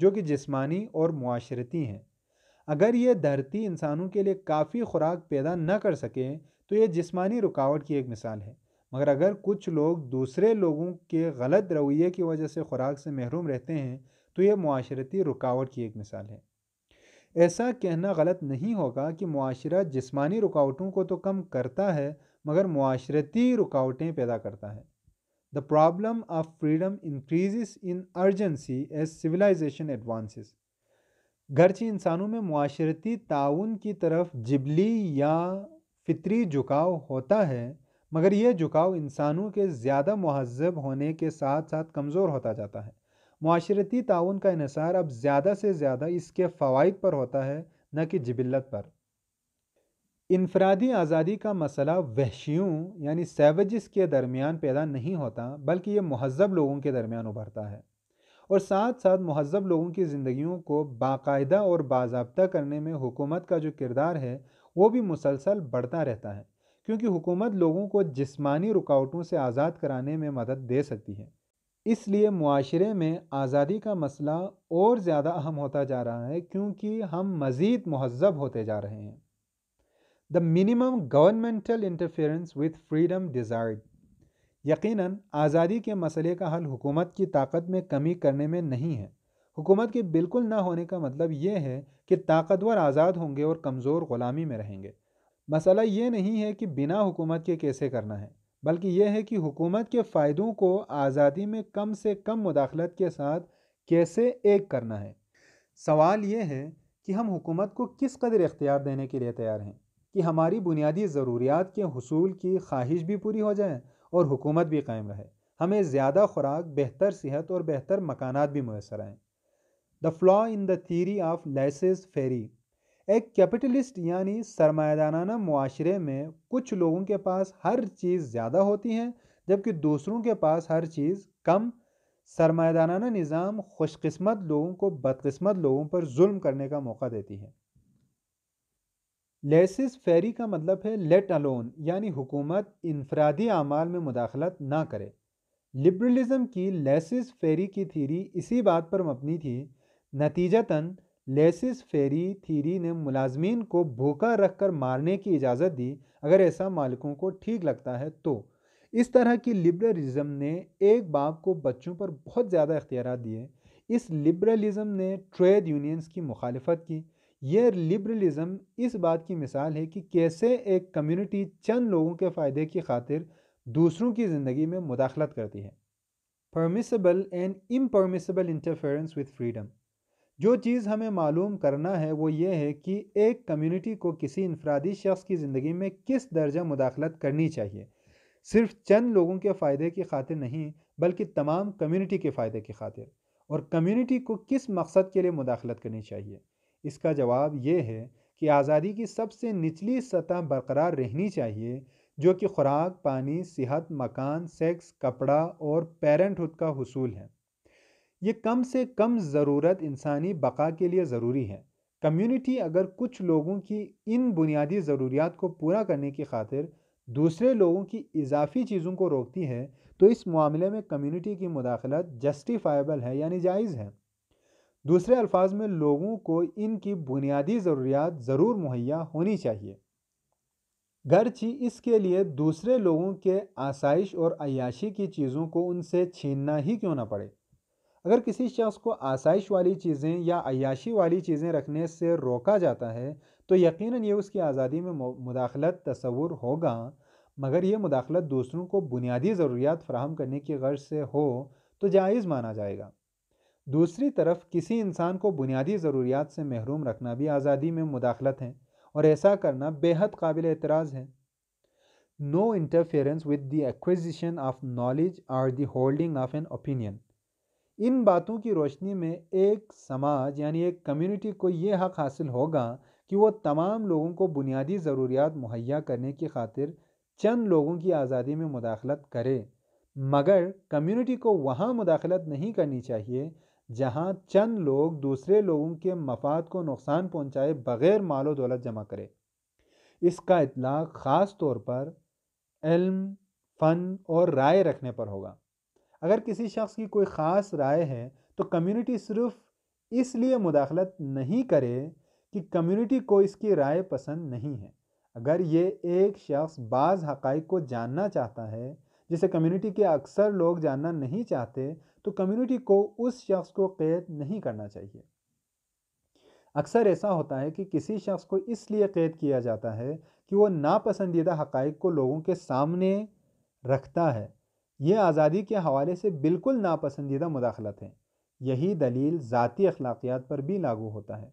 جو کہ جسمانی اور معاشرتی ہیں۔ اگر یہ دھرتی انسانوں کے لیے کافی خوراک پیدا نہ کر سکے تو یہ جسمانی رکاوٹ کی ایک مثال ہے، مگر اگر کچھ لوگ دوسرے لوگوں کے غلط رویے کی وجہ سے خوراک سے محروم رہتے ہیں تو یہ معاشرتی رکاوٹ کی ایک مثال ہے۔ ایسا کہنا غلط نہیں ہوگا کہ معاشرہ جسمانی رکاوٹوں کو تو کم کرتا ہے مگر معاشرتی رکاوٹیں پیدا کرتا ہے۔ The problem of freedom increases in urgency as civilization advances. گرچہ انسانوں میں معاشرتی تعاون کی طرف جبلی یا فطری جھکاؤ ہوتا ہے، مگر یہ جھکاؤ انسانوں کے زیادہ مہذب ہونے کے ساتھ ساتھ کمزور ہوتا جاتا ہے۔ معاشرتی تعاون کا انحصار اب زیادہ سے زیادہ اس کے فوائد پر ہوتا ہے، نہ کہ جبلت پر۔ انفرادی آزادی کا مسئلہ وحشیوں یعنی سیوجز کے درمیان پیدا نہیں ہوتا، بلکہ یہ مہذب لوگوں کے درمیان ابھرتا ہے، اور ساتھ ساتھ مہذب لوگوں کی زندگیوں کو باقاعدہ اور باضابطہ کرنے میں حکومت کا جو کردار ہے وہ بھی مسلسل بڑھتا رہتا ہے، کیونکہ حکومت لوگوں کو جسمانی رکاوٹوں سے آزاد کرانے میں مدد دے سکتی ہے۔ اس لیے معاشرے میں آزادی کا مسئلہ اور زیادہ اہم ہوتا جا رہا ہے، کیونکہ ہم مزید مہذب ہوتے جا رہے ہیں۔ The minimum governmental interference with freedom desired. یقیناً آزادی کے مسئلے کا حل حکومت کی طاقت میں کمی کرنے میں نہیں ہے۔ حکومت کے بالکل نہ ہونے کا مطلب یہ ہے کہ طاقتور آزاد ہوں گے اور کمزور غلامی میں رہیں گے۔ مسئلہ یہ نہیں ہے کہ بنا حکومت کے کیسے کرنا ہے، بلکہ یہ ہے کہ حکومت کے فائدوں کو آزادی میں کم سے کم مداخلت کے ساتھ کیسے ایک کرنا ہے۔ سوال یہ ہے کہ ہم حکومت کو کس قدر اختیار دینے کے لیے تیار ہیں کہ ہماری بنیادی ضروریات کے حصول کی خواہش بھی پوری ہو جائے اور حکومت بھی قائم رہے، ہمیں زیادہ خوراک، بہتر صحت اور بہتر مکانات بھی میسر آئیں۔ The flaw in the theory of laissez-faire. ایک کیپٹلسٹ یعنی سرمایہ دارانہ معاشرے میں کچھ لوگوں کے پاس ہر چیز زیادہ ہوتی ہے جبکہ دوسروں کے پاس ہر چیز کم۔ سرمایہ دارانہ نظام خوش قسمت لوگوں کو بدقسمت لوگوں پر ظلم کرنے کا موقع دیتی ہے۔ لیسز فیری کا مطلب ہے لیٹ الون، یعنی حکومت انفرادی اعمال میں مداخلت نہ کرے۔ لبرلزم کی لیسز فیری کی تھیری اسی بات پر مبنی تھی۔ نتیجتاً لیسز فیری تھیری نے ملازمین کو بھوکا رکھ کر مارنے کی اجازت دی اگر ایسا مالکوں کو ٹھیک لگتا ہے تو۔ اس طرح کی لبرلزم نے ایک باپ کو بچوں پر بہت زیادہ اختیارات دیے۔ اس لبرلزم نے ٹریڈ یونینز کی مخالفت کی۔ یہ لبرلزم اس بات کی مثال ہے کہ کیسے ایک کمیونٹی چند لوگوں کے فائدے کی خاطر دوسروں کی زندگی میں مداخلت کرتی ہے۔ Permissible and impermissible interference with freedom. جو چیز ہمیں معلوم کرنا ہے وہ یہ ہے کہ ایک کمیونٹی کو کسی انفرادی شخص کی زندگی میں کس درجہ مداخلت کرنی چاہیے، صرف چند لوگوں کے فائدے کی خاطر نہیں بلکہ تمام کمیونٹی کے فائدے کی خاطر۔ اور کمیونٹی کو کس مقصد کے لیے مداخلت کرنی چاہیے؟ اس کا جواب یہ ہے کہ آزادی کی سب سے نچلی سطح برقرار رہنی چاہیے، جو کہ خوراک، پانی، صحت، مکان، سیکس، کپڑا اور پیرنٹ ہوڈ کا حصول ہے۔ یہ کم سے کم ضرورت انسانی بقا کے لیے ضروری ہے۔ کمیونٹی اگر کچھ لوگوں کی ان بنیادی ضروریات کو پورا کرنے کی خاطر دوسرے لوگوں کی اضافی چیزوں کو روکتی ہے تو اس معاملے میں کمیونٹی کی مداخلت جسٹیفائبل ہے، یعنی جائز ہے۔ دوسرے الفاظ میں لوگوں کو ان کی بنیادی ضروریات ضرور مہیا ہونی چاہیے، گرچہ اس کے لیے دوسرے لوگوں کے آسائش اور عیاشی کی چیزوں کو ان سے چھیننا ہی کیوں نہ پڑے۔ اگر کسی شخص کو آسائش والی چیزیں یا عیاشی والی چیزیں رکھنے سے روکا جاتا ہے تو یقیناً یہ اس کی آزادی میں مداخلت تصور ہوگا، مگر یہ مداخلت دوسروں کو بنیادی ضروریات فراہم کرنے کی غرض سے ہو تو جائز مانا جائے گا۔ دوسری طرف کسی انسان کو بنیادی ضروریات سے محروم رکھنا بھی آزادی میں مداخلت ہے، اور ایسا کرنا بے حد قابل اعتراض ہے۔ No interference with the acquisition of knowledge or the holding of an opinion. ان باتوں کی روشنی میں ایک سماج یعنی ایک کمیونٹی کو یہ حق حاصل ہوگا کہ وہ تمام لوگوں کو بنیادی ضروریات مہیا کرنے کی خاطر چند لوگوں کی آزادی میں مداخلت کرے، مگر کمیونٹی کو وہاں مداخلت نہیں کرنی چاہیے جہاں چند لوگ دوسرے لوگوں کے مفاد کو نقصان پہنچائے بغیر مال و دولت جمع کرے۔ اس کا اطلاق خاص طور پر علم، فن اور رائے رکھنے پر ہوگا۔ اگر کسی شخص کی کوئی خاص رائے ہے تو کمیونٹی صرف اس لیے مداخلت نہیں کرے کہ کمیونٹی کو اس کی رائے پسند نہیں ہے۔ اگر یہ ایک شخص بعض حقائق کو جاننا چاہتا ہے جسے کمیونٹی کے اکثر لوگ جاننا نہیں چاہتے، تو کمیونٹی کو اس شخص کو قید نہیں کرنا چاہیے۔ اکثر ایسا ہوتا ہے کہ کسی شخص کو اس لیے قید کیا جاتا ہے کہ وہ ناپسندیدہ حقائق کو لوگوں کے سامنے رکھتا ہے۔ یہ آزادی کے حوالے سے بالکل ناپسندیدہ مداخلت ہے۔ یہی دلیل ذاتی اخلاقیات پر بھی لاگو ہوتا ہے۔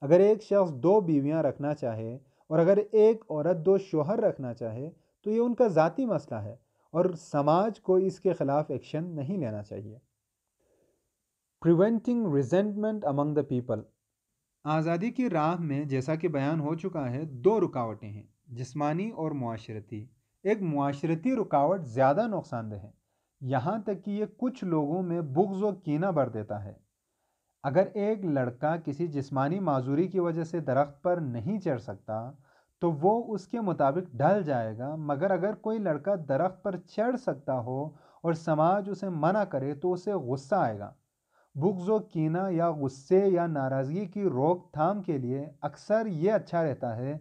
اگر ایک شخص 2 بیویاں رکھنا چاہے اور اگر ایک عورت 2 شوہر رکھنا چاہے تو یہ ان کا ذاتی مسئلہ ہے اور سماج کو اس کے خلاف ایکشن نہیں لینا چاہیے۔ Preventing resentment among the people۔ آزادی کی راہ میں جیسا کہ بیان ہو چکا ہے 2 رکاوٹیں ہیں، جسمانی اور معاشرتی۔ ایک معاشرتی رکاوٹ زیادہ نقصان دہ ہے، یہاں تک کہ یہ کچھ لوگوں میں بغض و کینہ بھر دیتا ہے۔ اگر ایک لڑکا کسی جسمانی معذوری کی وجہ سے درخت پر نہیں چڑھ سکتا تو وہ اس کے مطابق ڈھل جائے گا، مگر اگر کوئی لڑکا درخت پر چڑھ سکتا ہو اور سماج اسے منع کرے تو اسے غصہ آئے گا۔ بغض و کینہ یا غصے یا ناراضگی کی روک تھام کے لیے اکثر یہ اچھا رہتا ہے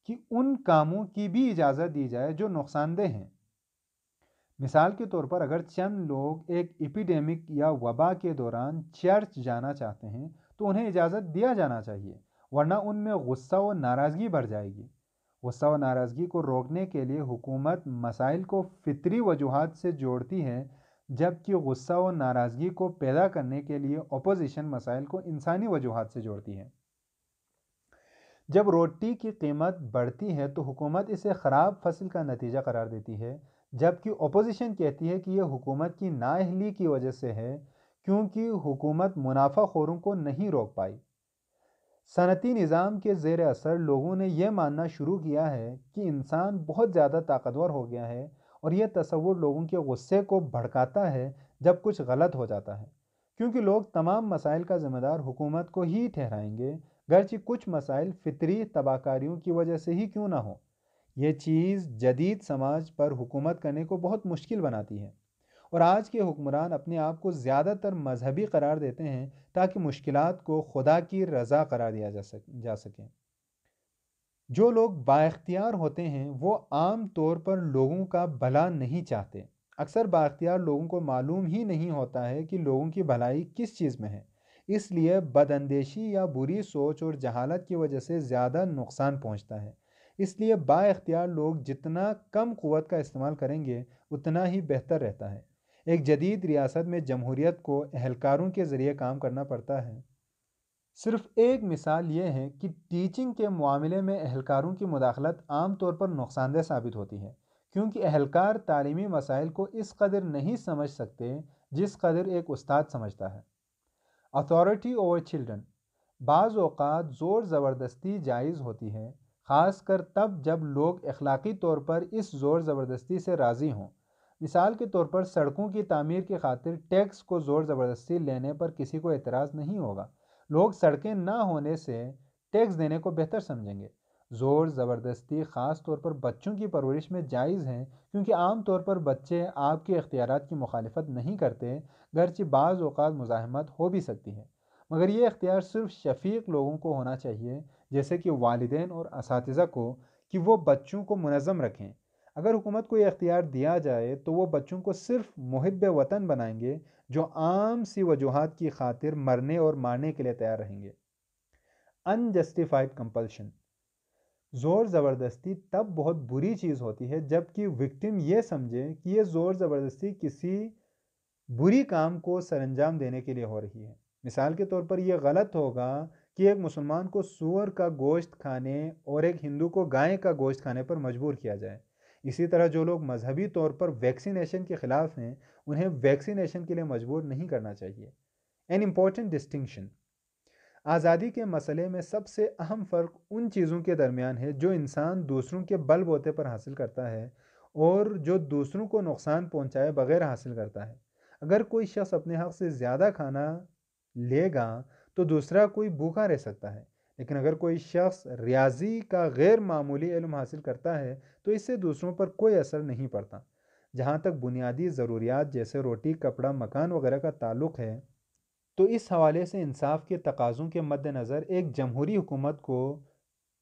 کہ ان کاموں کی بھی اجازت دی جائے جو نقصان دہ ہیں۔ مثال کے طور پر اگر چند لوگ ایک ایپیڈیمک یا وبا کے دوران چرچ جانا چاہتے ہیں تو انہیں اجازت دیا جانا چاہیے، ورنہ ان میں غصہ و ناراضگی بڑھ جائے گی۔ غصہ و ناراضگی کو روکنے کے لیے حکومت مسائل کو فطری وجوہات سے جوڑتی ہے، جبکہ غصہ و ناراضگی کو پیدا کرنے کے لیے اپوزیشن مسائل کو انسانی وجوہات سے جوڑتی ہے۔ جب روٹی کی قیمت بڑھتی ہے تو حکومت اسے خراب فصل کا نتیجہ قرار دیتی ہے، جبکہ اپوزیشن کہتی ہے کہ یہ حکومت کی نااہلی کی وجہ سے ہے کیونکہ حکومت منافع خوروں کو نہیں روک پائی۔ صنعتی نظام کے زیر اثر لوگوں نے یہ ماننا شروع کیا ہے کہ انسان بہت زیادہ طاقتور ہو گیا ہے، اور یہ تصور لوگوں کے غصے کو بھڑکاتا ہے جب کچھ غلط ہو جاتا ہے، کیونکہ لوگ تمام مسائل کا ذمہ دار حکومت کو ہی ٹھہرائیں گے، گرچہ کچھ مسائل فطری تباکاریوں کی وجہ سے ہی کیوں نہ ہو۔ یہ چیز جدید سماج پر حکومت کرنے کو بہت مشکل بناتی ہے، اور آج کے حکمران اپنے آپ کو زیادہ تر مذہبی قرار دیتے ہیں تاکہ مشکلات کو خدا کی رضا قرار دیا جا سکے۔ جو لوگ بااختیار ہوتے ہیں وہ عام طور پر لوگوں کا بھلا نہیں چاہتے۔ اکثر بااختیار لوگوں کو معلوم ہی نہیں ہوتا ہے کہ لوگوں کی بھلائی کس چیز میں ہے، اس لیے بداندیشی یا بری سوچ اور جہالت کی وجہ سے زیادہ نقصان پہنچتا ہے۔ اس لیے بااختیار لوگ جتنا کم قوت کا استعمال کریں گے اتنا ہی بہتر رہتا ہے۔ ایک جدید ریاست میں جمہوریت کو اہلکاروں کے ذریعے کام کرنا پڑتا ہے۔ صرف ایک مثال یہ ہے کہ ٹیچنگ کے معاملے میں اہلکاروں کی مداخلت عام طور پر نقصان دہ ثابت ہوتی ہے، کیونکہ اہلکار تعلیمی مسائل کو اس قدر نہیں سمجھ سکتے جس قدر ایک استاد سمجھتا ہے۔ Authority over children. بعض اوقات زور زبردستی جائز ہوتی ہے، خاص کر تب جب لوگ اخلاقی طور پر اس زور زبردستی سے راضی ہوں۔ مثال کے طور پر سڑکوں کی تعمیر کی خاطر ٹیکس کو زور زبردستی لینے پر کسی کو اعتراض نہیں ہوگا۔ لوگ سڑکیں نہ ہونے سے ٹیکس دینے کو بہتر سمجھیں گے۔ زور زبردستی خاص طور پر بچوں کی پرورش میں جائز ہے، کیونکہ عام طور پر بچے آپ کے اختیارات کی مخالفت نہیں کرتے، گرچہ بعض اوقات مزاحمت ہو بھی سکتی ہے، مگر یہ اختیار صرف شفیق لوگوں کو ہونا چاہیے، جیسے کہ والدین اور اساتذہ کو، کہ وہ بچوں کو منظم رکھیں۔ اگر حکومت کو یہ اختیار دیا جائے تو وہ بچوں کو صرف محب وطن بنائیں گے جو عام سی وجوہات کی خاطر مرنے اور مارنے کے لیے تیار رہیں گے۔ Unjustified compulsion. زور زبردستی تب بہت بری چیز ہوتی ہے جب کہ وکٹم یہ سمجھے کہ یہ زور زبردستی کسی بری کام کو سر انجام دینے کے لیے ہو رہی ہے۔ مثال کے طور پر یہ غلط ہوگا کہ ایک مسلمان کو سور کا گوشت کھانے اور ایک ہندو کو گائے کا گوشت کھانے پر مجبور کیا جائے۔ اسی طرح جو لوگ مذہبی طور پر ویکسینیشن کے خلاف ہیں انہیں ویکسینیشن کے لیے مجبور نہیں کرنا چاہیے۔ An important distinction۔ آزادی کے مسئلے میں سب سے اہم فرق ان چیزوں کے درمیان ہے جو انسان دوسروں کے بل بوتے پر حاصل کرتا ہے اور جو دوسروں کو نقصان پہنچائے بغیر حاصل کرتا ہے۔ اگر کوئی شخص اپنے حق سے زیادہ کھانا لے گا تو دوسرا کوئی بھوکا رہ سکتا ہے، لیکن اگر کوئی شخص ریاضی کا غیر معمولی علم حاصل کرتا ہے تو اس سے دوسروں پر کوئی اثر نہیں پڑتا۔ جہاں تک بنیادی ضروریات جیسے روٹی، کپڑا، مکان وغیرہ کا تعلق ہے تو اس حوالے سے انصاف کے تقاضوں کے مد نظر ایک جمہوری حکومت کو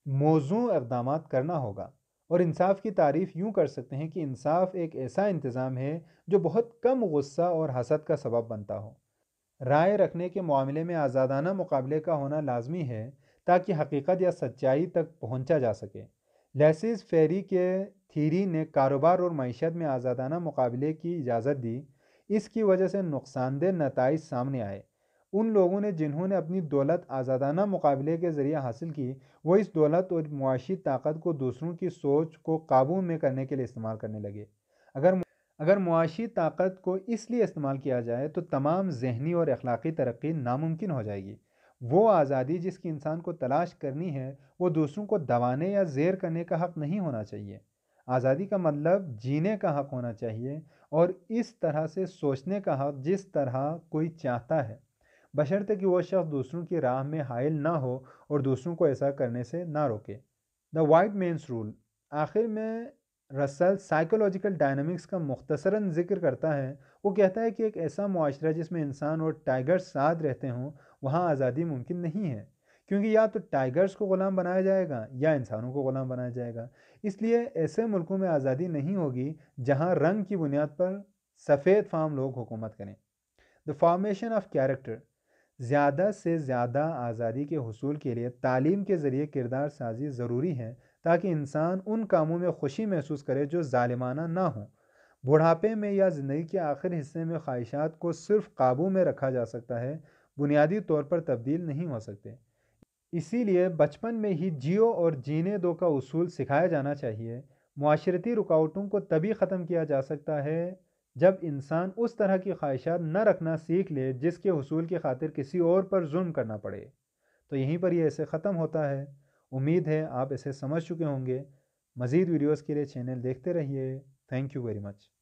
موزوں اقدامات کرنا ہوگا، اور انصاف کی تعریف یوں کر سکتے ہیں کہ انصاف ایک ایسا انتظام ہے جو بہت کم غصہ اور حسد کا سبب بنتا ہو۔ رائے رکھنے کے معاملے میں آزادانہ مقابلے کا ہونا لازمی ہے تاکہ حقیقت یا سچائی تک پہنچا جا سکے۔ لیسیز فیری کے تھیری نے کاروبار اور معیشت میں آزادانہ مقابلے کی اجازت دی۔ اس کی وجہ سے نقصان دہ نتائج سامنے آئے۔ ان لوگوں نے جنہوں نے اپنی دولت آزادانہ مقابلے کے ذریعے حاصل کی، وہ اس دولت اور معاشی طاقت کو دوسروں کی سوچ کو قابو میں کرنے کے لیے استعمال کرنے لگے۔ اگر معاشی طاقت کو اس لیے استعمال کیا جائے تو تمام ذہنی اور اخلاقی ترقی ناممکن ہو جائے گی۔ وہ آزادی جس کی انسان کو تلاش کرنی ہے، وہ دوسروں کو دبانے یا زیر کرنے کا حق نہیں ہونا چاہیے۔ آزادی کا مطلب جینے کا حق ہونا چاہیے، اور اس طرح سے سوچنے کا حق جس طرح کوئی چاہتا ہے، بشرطے کہ وہ شخص دوسروں کی راہ میں حائل نہ ہو اور دوسروں کو ایسا کرنے سے نہ روکے۔ The white man's rule. آخر میں رسل سائیکولوجیکل ڈائنامکس کا مختصراً ذکر کرتا ہے۔ وہ کہتا ہے کہ ایک ایسا معاشرہ جس میں انسان اور ٹائیگر ساتھ رہتے ہوں، وہاں آزادی ممکن نہیں ہے، کیونکہ یا تو ٹائیگرز کو غلام بنایا جائے گا یا انسانوں کو غلام بنایا جائے گا۔ اس لیے ایسے ملکوں میں آزادی نہیں ہوگی جہاں رنگ کی بنیاد پر سفید فام لوگ حکومت کریں۔ The formation of character. زیادہ سے زیادہ آزادی کے حصول کے لیے تعلیم کے ذریعے کردار سازی ضروری ہے تاکہ انسان ان کاموں میں خوشی محسوس کرے جو ظالمانہ نہ ہوں۔ بڑھاپے میں یا زندگی کے آخر حصے میں خواہشات کو صرف قابو میں رکھا جا سکتا ہے، بنیادی طور پر تبدیل نہیں ہو سکتے۔ اسی لیے بچپن میں ہی جیو اور جینے دو کا اصول سکھایا جانا چاہیے۔ معاشرتی رکاوٹوں کو تبھی ختم کیا جا سکتا ہے جب انسان اس طرح کی خواہشات نہ رکھنا سیکھ لے جس کے حصول کی خاطر کسی اور پر ظلم کرنا پڑے۔ تو یہیں پر یہ ایسے ختم ہوتا ہے۔ امید ہے آپ اسے سمجھ چکے ہوں گے۔ مزید ویڈیوز کے لیے چینل دیکھتے رہیے۔ Thank you very much.